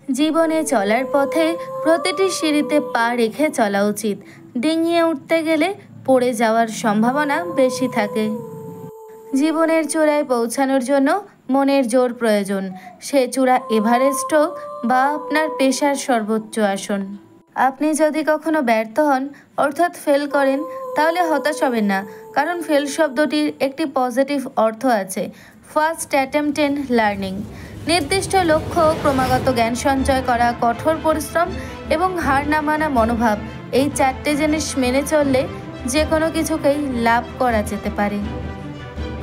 জীবনে চলার পথে প্রতিটি সিঁড়িতে পা রেখে চলা উচিত। ডিঙিয়ে উঠতে গেলে পড়ে যাওয়ার সম্ভাবনা বেশি থাকে। জীবনের চূড়ায় পৌঁছানোর জন্য মনের জোর প্রয়োজন। সে চূড়া এভারেস্ট হোক বা আপনার পেশার সর্বোচ্চ আসন। আপনি যদি কখনো ব্যর্থ হন অর্থাৎ ফেল করেন, তাহলে হতাশ হবেন না, কারণ ফেল শব্দটির একটি পজিটিভ অর্থ আছে, ফার্স্ট অ্যাটেম্পট ইন লার্নিং। নির্দিষ্ট লক্ষ্য, ক্রমাগত জ্ঞান সঞ্চয় করা, কঠোর পরিশ্রম এবং হার না মানা মনোভাব, এই চারটে জিনিস মেনে চললে যে কোনো কিছুকেই লাভ করা যেতে পারে।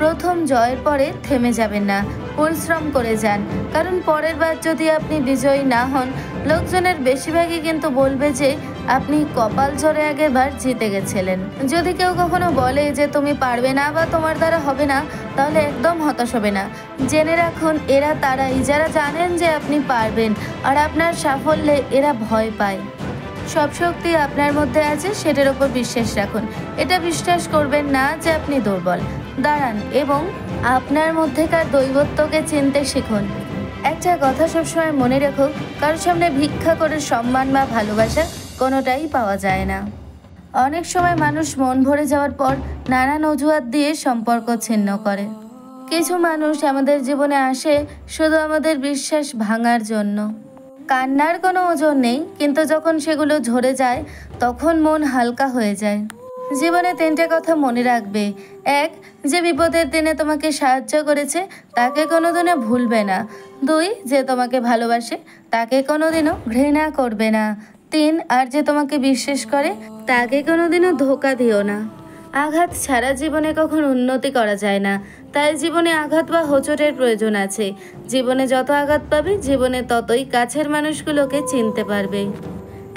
প্রথম জয়ের পরে থেমে যাবেন না, পরিশ্রম করে যান, কারণ পরের বার যদি আপনি বিজয়ী না হন, লোকজনের বেশিরভাগই কিন্তু বলবে যে আপনি কপাল জোরে আগেরবার জিতে গেছিলেন। যদি কেউ কখনো বলে যে তুমি পারবে না বা তোমার দ্বারা হবে না, তাহলে একদম হতাশ হবে না। জেনে রাখুন, এরা তারাই যারা জানেন যে আপনি পারবেন, আর আপনার সাফল্যে এরা ভয় পায়। সব শক্তি আপনার মধ্যে আছে, সেটার উপর বিশ্বাস রাখুন। এটা বিশ্বাস করবেন না যে আপনি দুর্বল। দাঁড়ান এবং আপনার মধ্যেকার দৈবত্বকে চিনতে শিখুন। একটা কথা সবসময় মনে রেখো, কারোর সামনে ভিক্ষা করে সম্মান বা ভালোবাসা কোনোটাই পাওয়া যায় না। অনেক সময় মানুষ মন ভরে যাওয়ার পর নানান অজুহাত দিয়ে সম্পর্ক ছিন্ন করে। কিছু মানুষ আমাদের জীবনে আসে শুধু আমাদের বিশ্বাস ভাঙার জন্য। কান্নার কোনো ওজন নেই, কিন্তু যখন সেগুলো ঝরে যায় তখন মন হালকা হয়ে যায়। জীবনে তিনটে কথা মনে রাখবে। এক, যে বিপদের দিনে তোমাকে সাহায্য করেছে তাকে কোনোদিনও ভুলবে না। দুই, যে তোমাকে ভালোবাসে তাকে কোনোদিনও ঘৃণা করবে না। তিন, আর যে তোমাকে বিশ্বাস করে তাকে কোনোদিনও ধোঁকা দিও না। আঘাত ছাড়া জীবনে কখনো উন্নতি করা যায় না, তাই জীবনে আঘাত বা হোঁচটের প্রয়োজন আছে। জীবনে যত আঘাত পাবে, জীবনে ততই কাছের মানুষগুলোকে চিনতে পারবে।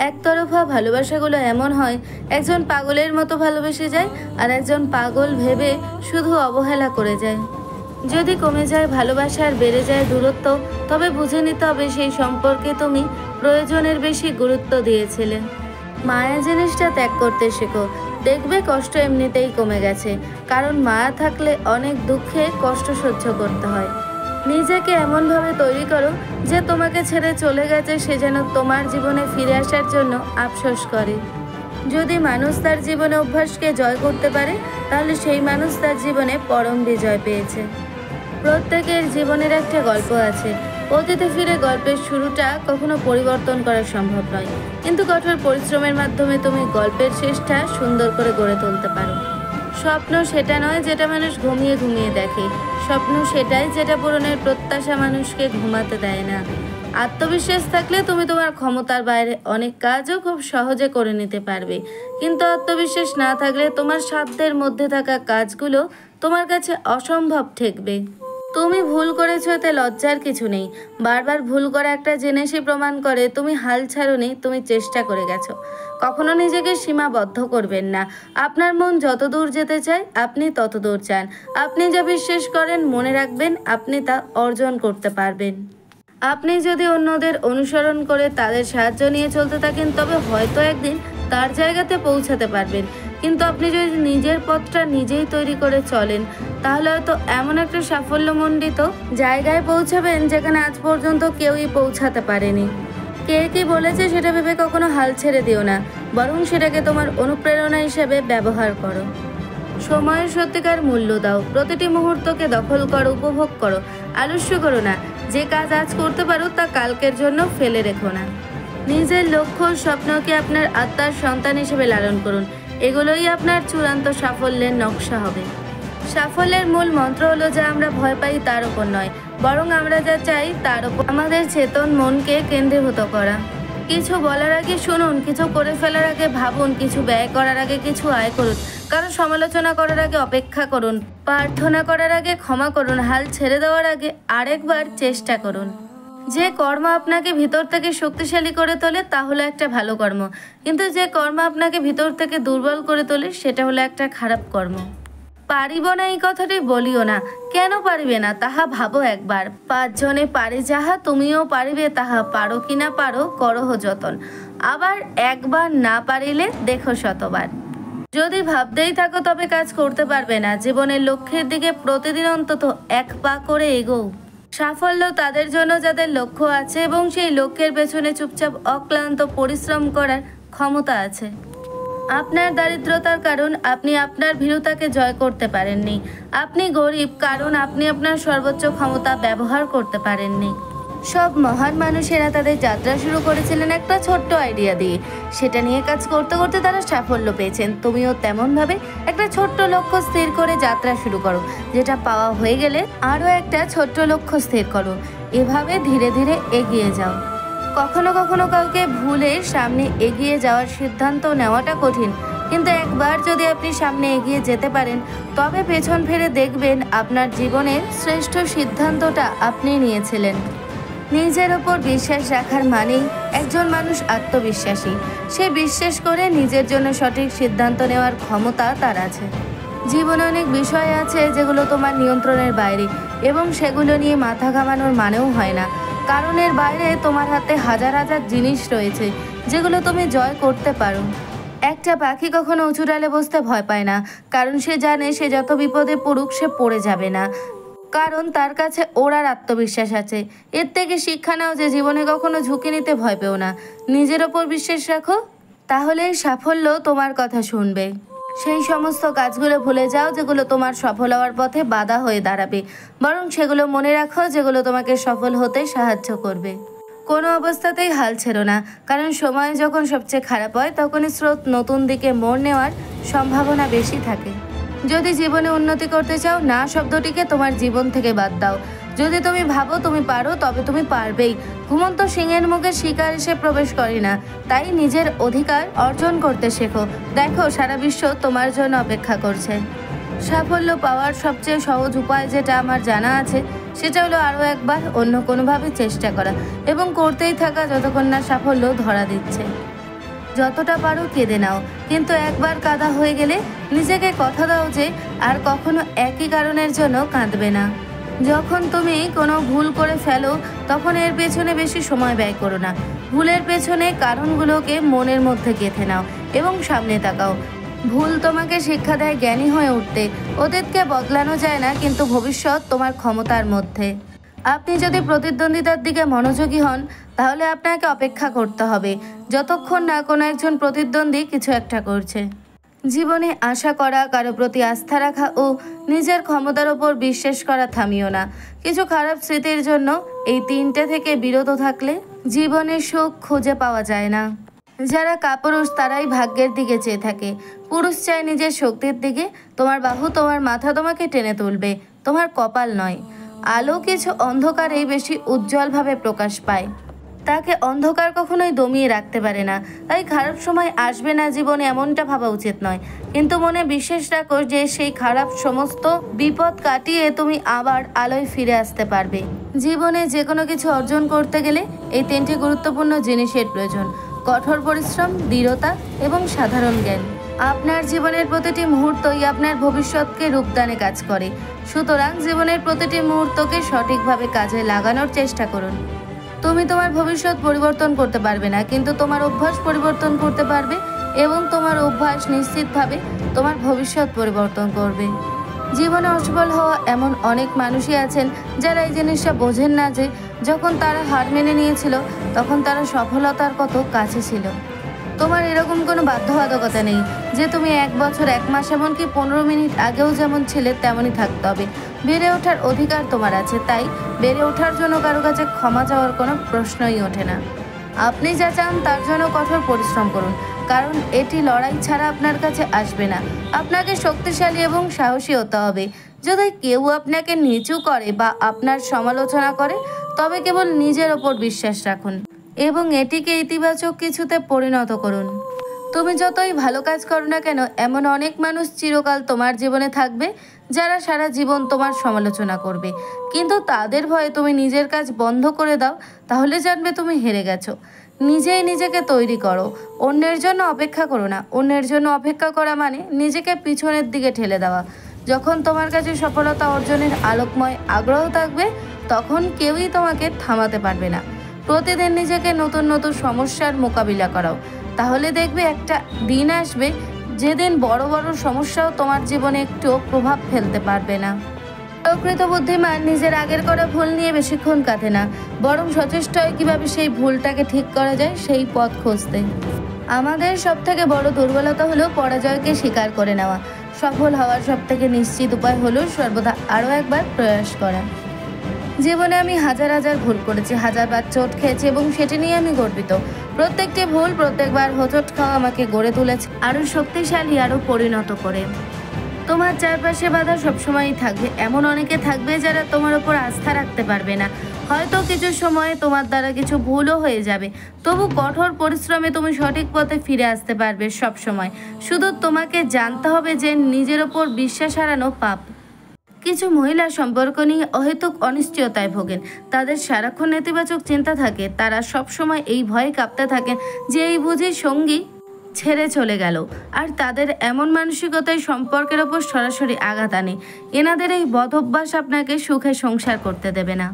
একতরফা ভালোবাসাগুলো এমন হয়, একজন পাগলের মতো ভালোবেসে যায় আর একজন পাগল ভেবে শুধু অবহেলা করে যায়। যদি কমে যায় ভালোবাসা আর বেড়ে যায় দূরত্ব, তবে বুঝে নিতে হবে সেই সম্পর্কে তুমি প্রয়োজনের বেশি গুরুত্ব দিয়েছিলে। মায়া জিনিসটা ত্যাগ করতে শেখো, দেখবে কষ্ট এমনিতেই কমে গেছে, কারণ মায়া থাকলে অনেক দুঃখে কষ্ট সহ্য করতে হয়। নিজেকে এমনভাবে তৈরি করো যে তোমাকে ছেড়ে চলে গেছে সে যেন তোমার জীবনে ফিরে আসার জন্য আফসোস করে। যদি মানুষ তার জীবনে অভ্যাসকে জয় করতে পারে, তাহলে সেই মানুষ তার জীবনে পরম বিজয় পেয়েছে। প্রত্যেকের জীবনের একটা গল্প আছে। অতীতে ফিরে গল্পের শুরুটা কখনো পরিবর্তন করা সম্ভব নয়, কিন্তু কঠোর পরিশ্রমের মাধ্যমে তুমি গল্পের শেষটা সুন্দর করে গড়ে তুলতে পারো। স্বপ্ন সেটা নয় যেটা মানুষ ঘুমিয়ে ঘুমিয়ে দেখে, স্বপ্ন সেটাই যেটা পূরণের প্রত্যাশা মানুষকে ঘুমাতে দেয় না। আত্মবিশ্বাস থাকলে তুমি তোমার ক্ষমতার বাইরে অনেক কাজও খুব সহজে করে নিতে পারবে, কিন্তু আত্মবিশ্বাস না থাকলে তোমার সাধ্যের মধ্যে থাকা কাজগুলো তোমার কাছে অসম্ভব ঠেকবে। তুমি ভুল করেছো, এতে লজ্জার কিছু নেই। বারবার ভুল করা একটা জিনিসই প্রমাণ করে তুমি হাল ছাড়োনি, তুমি চেষ্টা করে গেছো। কখনো নিজেকে সীমাবদ্ধ করবেন না। আপনার মন যত দূর যেতে চায় আপনি তত দূর যান। আপনি যা বিশ্বাস করেন মনে রাখবেন আপনি তা অর্জন করতে পারবেন। আপনি যদি অন্যদের অনুসরণ করে তাদের সাহায্য নিয়ে চলতে থাকেন, তবে হয়তো একদিন তার জায়গাতে পৌঁছাতে পারবেন, কিন্তু আপনি যদি নিজের পথটা নিজেই তৈরি করে চলেন, তাহলে হয়তো এমন একটা সাফল্যমণ্ডিত জায়গায় পৌঁছাবেন যেখানে আজ পর্যন্ত কেউই পৌঁছাতে পারেনি। কে কি বলেছে সেটা ভেবে কখনো হাল ছেড়ে দিও না, বরং সেটাকে তোমার অনুপ্রেরণা হিসেবে ব্যবহার করো। সময়ের সত্যিকার মূল্য দাও, প্রতিটি মুহূর্তকে দখল করো, উপভোগ করো, আলস্য করো না। যে কাজ আজ করতে পারো তা কালকের জন্য ফেলে রেখো না। নিজের লক্ষ্য স্বপ্নকে আপনার আত্মার সন্তান হিসেবে লালন করুন, এগুলোই আপনার চূড়ান্ত সাফল্যের নকশা হবে। সাফল্যের মূল মন্ত্র হলো যে আমরা ভয় পাই তার উপর নয়, বরং আমরা যা চাই তার উপর আমাদের চেতন মনকে কেন্দ্রীভূত করা। কিছু বলার আগে শুনুন, কিছু করে ফেলার আগে ভাবুন, কিছু ব্যয় করার আগে কিছু আয় করুন, কারণ সমালোচনা করার আগে অপেক্ষা করুন, প্রার্থনা করার আগে ক্ষমা করুন, হাল ছেড়ে দেওয়ার আগে আরেকবার চেষ্টা করুন। যে কর্ম আপনাকে ভিতর থেকে শক্তিশালী করে তোলে তা হলো একটা ভালো কর্ম, কিন্তু যে কর্ম আপনাকে ভিতর থেকে দুর্বল করে তোলে সেটা হলো একটা খারাপ কর্ম। পারিব না এই কথাটি বলিও না, কেন পারিবে না তাহা ভাবো একবার। 5 জনে পারে যাহা তুমিও পারিবে তাহা, পারো কি না পারো করহ যতন, আবার একবার না পারিলে দেখো শতবার। যদি ভাবতেই থাকো তবে কাজ করতে পারবে না। জীবনের লক্ষ্যের দিকে প্রতিদিন অন্তত 1 পা করে এগোও। সাফল্য তাদের জন্য যাদের লক্ষ্য আছে এবং সেই লক্ষ্যের পেছনে চুপচাপ অক্লান্ত পরিশ্রম করার ক্ষমতা আছে। আপনার দারিদ্রতার কারণ আপনি আপনার ভীরুতাকে জয় করতে পারেননি। আপনি গরিব কারণ আপনি আপনার সর্বোচ্চ ক্ষমতা ব্যবহার করতে পারেননি। সব মহান মানুষেরা তাদের যাত্রা শুরু করেছিলেন একটা ছোট্ট আইডিয়া দিয়ে। সেটা নিয়ে কাজ করতে করতে তারা সাফল্য পেয়েছেন। তুমিও তেমনভাবে একটা ছোট্ট লক্ষ্য স্থির করে যাত্রা শুরু করো। যেটা পাওয়া হয়ে গেলে আরও একটা ছোট্ট লক্ষ্য স্থির করো। এভাবে ধীরে ধীরে এগিয়ে যাও। কখনো কখনো কাউকে ভুলে সামনে এগিয়ে যাওয়ার সিদ্ধান্ত নেওয়াটা কঠিন, কিন্তু একবার যদি আপনি সামনে এগিয়ে যেতে পারেন তবে পেছন ফিরে দেখবেন আপনার জীবনের শ্রেষ্ঠ সিদ্ধান্তটা আপনি নিয়েছিলেন। নিজের ওপর বিশ্বাস রাখার মানেই একজন মানুষ আত্মবিশ্বাসী। সে বিশ্বাস করে নিজের জন্য সঠিক সিদ্ধান্ত নেওয়ার ক্ষমতা তার আছে। জীবনে অনেক বিষয় আছে যেগুলো তোমার নিয়ন্ত্রণের বাইরে, এবং সেগুলো নিয়ে মাথা ঘামানোর মানেও হয় না। কারণের বাইরে তোমার হাতে হাজার হাজার জিনিস রয়েছে যেগুলো তুমি জয় করতে পারো। একটা পাখি কখনো উঁচু ডালে বসতে ভয় পায় না, কারণ সে জানে সে যত বিপদে পড়ুক সে পড়ে যাবে না, কারণ তার কাছে ওড়ার আত্মবিশ্বাস আছে। এর থেকে শিক্ষা নাও যে জীবনে কখনো ঝুঁকি নিতে ভয় পেও না। নিজের ওপর বিশ্বাস রাখো, তাহলে সাফল্য তোমার কথা শুনবে। সেই সমস্ত কাজগুলো ভুলে যাও যেগুলো তোমার সফল হওয়ার পথে বাধা হয়ে দাঁড়াবে, বরং সেগুলো মনে রাখো যেগুলো তোমাকে সফল হতে সাহায্য করবে। কোনো অবস্থাতেই হাল ছেড়ো না, কারণ সময় যখন সবচেয়ে খারাপ হয় তখনই স্রোত নতুন দিকে মোড় নেওয়ার সম্ভাবনা বেশি থাকে। যদি জীবনে উন্নতি করতে চাও, না শব্দটিকে তোমার জীবন থেকে বাদ দাও। যদি তুমি ভাবো তুমি পারো, তবে তুমি পারবেই। ঘুমন্ত সিংহের মুখে শিকার এসে প্রবেশ করে না, তাই নিজের অধিকার অর্জন করতে শেখো। দেখো, সারা বিশ্ব তোমার জন্য অপেক্ষা করছে। সাফল্য পাওয়ার সবচেয়ে সহজ উপায় যেটা আমার জানা আছে সেটা হলো আরও একবার অন্য কোনোভাবে চেষ্টা করা এবং করতেই থাকা যতক্ষণ না সাফল্য ধরা দিচ্ছে। যতটা পারো কেঁদে নাও, কিন্তু একবার কাঁদা হয়ে গেলে নিজেকে কথা দাও যে আর কখনো একই কারণের জন্য কাঁদবে না। যখন তুমি কোনো ভুল করে ফেলো তখন এর পেছনে বেশি সময় ব্যয় করো না। ভুলের পেছনে কারণগুলোকে মনের মধ্যে গেঁথে নাও এবং সামনে তাকাও। ভুল তোমাকে শিক্ষা দেয় জ্ঞানী হয়ে উঠতে। অতীতকে বদলানো যায় না, কিন্তু ভবিষ্যৎ তোমার ক্ষমতার মধ্যে। আপনি যদি প্রতিদ্বন্দ্বিতার দিকে মনোযোগী হন তাহলে আপনাকে অপেক্ষা করতে হবে যতক্ষণ না কোনো একজন প্রতিদ্বন্দ্বী কিছু একটা করছে। জীবনে আশা করা, কারো প্রতি আস্থা রাখা ও নিজের ক্ষমতার ওপর বিশ্বাস করা থামিও না। কিছু খারাপ স্মৃতির জন্য এই তিনটে থেকে বিরত থাকলে জীবনে সুখ খুঁজে পাওয়া যায় না। যারা কাপুরুষ তারাই ভাগ্যের দিকে চেয়ে থাকে। পুরুষ চায় নিজের শক্তির দিকে। তোমার বাহু, তোমার মাথা তোমাকে টেনে তুলবে, তোমার কপাল নয়। আলো কিছু অন্ধকারেই বেশি উজ্জ্বলভাবে প্রকাশ পায়। তাকে অন্ধকার কখনোই দমিয়ে রাখতে পারে না। তাই খারাপ সময় আসবে না জীবনে এমনটা ভাবা উচিত নয়, কিন্তু মনে বিশ্বাস রাখো যে সেই খারাপ সমস্ত বিপদ কাটিয়ে তুমি আবার আলোয় ফিরে আসতে পারবে। জীবনে যে কোনো কিছু অর্জন করতে গেলে এই তিনটি গুরুত্বপূর্ণ জিনিসের প্রয়োজন: কঠোর পরিশ্রম, দৃঢ়তা এবং সাধারণ জ্ঞান। আপনার জীবনের প্রতিটি মুহূর্তই আপনার ভবিষ্যৎকে রূপদানে কাজ করে। সুতরাং জীবনের প্রতিটি মুহূর্তকে সঠিকভাবে কাজে লাগানোর চেষ্টা করুন। তুমি তোমার ভবিষ্যৎ পরিবর্তন করতে পারবে না, কিন্তু তোমার অভ্যাস পরিবর্তন করতে পারবে, এবং তোমার অভ্যাস নিশ্চিতভাবে তোমার ভবিষ্যৎ পরিবর্তন করবে। জীবনে অসফল হওয়া এমন অনেক মানুষই আছেন যারা এই জিনিসটা বোঝেন না যে যখন তারা হার মেনে নিয়েছিল তখন তারা সফলতার কত কাছে ছিল। তোমার এরকম কোনো বাধ্যবাধকতা নেই যে তুমি 1 বছর 1 মাস এমনকি 15 মিনিট আগেও যেমন ছিলে তেমনই থাকতে হবে। বেড়ে ওঠার অধিকার তোমার আছে, তাই বেড়ে ওঠার জন্য কারো কাছে ক্ষমা চাওয়ার কোনো প্রশ্নই ওঠে না। আপনি যা চান তার জন্য কঠোর পরিশ্রম করুন, কারণ এটি লড়াই ছাড়া আপনার কাছে আসবে না। আপনাকে শক্তিশালী এবং সাহসী হতে হবে। যদি কেউ আপনাকে নিচু করে বা আপনার সমালোচনা করে তবে কেবল নিজের ওপর বিশ্বাস রাখুন এবং এটিকে ইতিবাচক কিছুতে পরিণত করুন। তুমি যতই ভালো কাজ করো না কেন, এমন অনেক মানুষ চিরকাল তোমার জীবনে থাকবে যারা সারা জীবন তোমার সমালোচনা করবে, কিন্তু তাদের ভয়ে তুমি নিজের কাজ বন্ধ করে দাও, তাহলে জানবে তুমি হেরে গেছো। নিজেই নিজেকে তৈরি করো, অন্যের জন্য অপেক্ষা করো না। অন্যের জন্য অপেক্ষা করা মানে নিজেকে পিছনের দিকে ঠেলে দেওয়া। যখন তোমার কাছে সফলতা অর্জনের আলোকময় আগ্রহ থাকবে তখন কেউই তোমাকে থামাতে পারবে না। প্রতিদিন নিজেকে নতুন নতুন সমস্যার মোকাবিলা করাও, তাহলে দেখবে একটা দিন আসবে যেদিন বড় বড় সমস্যাও তোমার জীবনে একটু প্রভাব ফেলতে পারবে না। প্রকৃত বুদ্ধিমান নিজের আগের করা ভুল নিয়ে বেশিক্ষণ কাটে না, বরং সচেষ্ট হয় কিভাবে সেই ভুলটাকে ঠিক করা যায় সেই পথ খুঁজতে। আমাদের সবথেকে বড় দুর্বলতা হলো পরাজয়কে স্বীকার করে নেওয়া। সফল হওয়ার সবথেকে নিশ্চিত উপায় হলো সর্বদা আরও একবার প্রয়াস করা। জীবনে আমি হাজার হাজার ভুল করেছি, হাজারবার চোট খেয়েছি এবং সেটি নিয়ে আমি গর্বিত। প্রত্যেকটি ভুল, প্রত্যেকবার হোঁচট খাওয়া আমাকে গড়ে তুলেছে আরও শক্তিশালী, আরও পরিণত করে। তোমার চারপাশে বাধা সবসময়ই থাকবে, এমন অনেকে থাকবে যারা তোমার ওপর আস্থা রাখতে পারবে না। হয়তো কিছু সময়ে তোমার দ্বারা কিছু ভুলও হয়ে যাবে, তবু কঠোর পরিশ্রমে তুমি সঠিক পথে ফিরে আসতে পারবে সব সময়। শুধু তোমাকে জানতে হবে যে নিজের ওপর বিশ্বাস হারানো পাপ। কিছু মহিলা সম্পর্ক নিয়ে অহেতুক অনিশ্চয়তায় ভোগেন, তাদের সারাক্ষণ নেতিবাচক চিন্তা থাকে। তারা সবসময় এই ভয়ে কাঁপতে থাকেন যে এই বুঝি সঙ্গী ছেড়ে চলে গেল। আর তাদের এমন মানসিকতায় সম্পর্কের ওপর সরাসরি আঘাত আনে। এনাদের এই বদ অভ্যাস আপনাকে সুখে সংসার করতে দেবে না।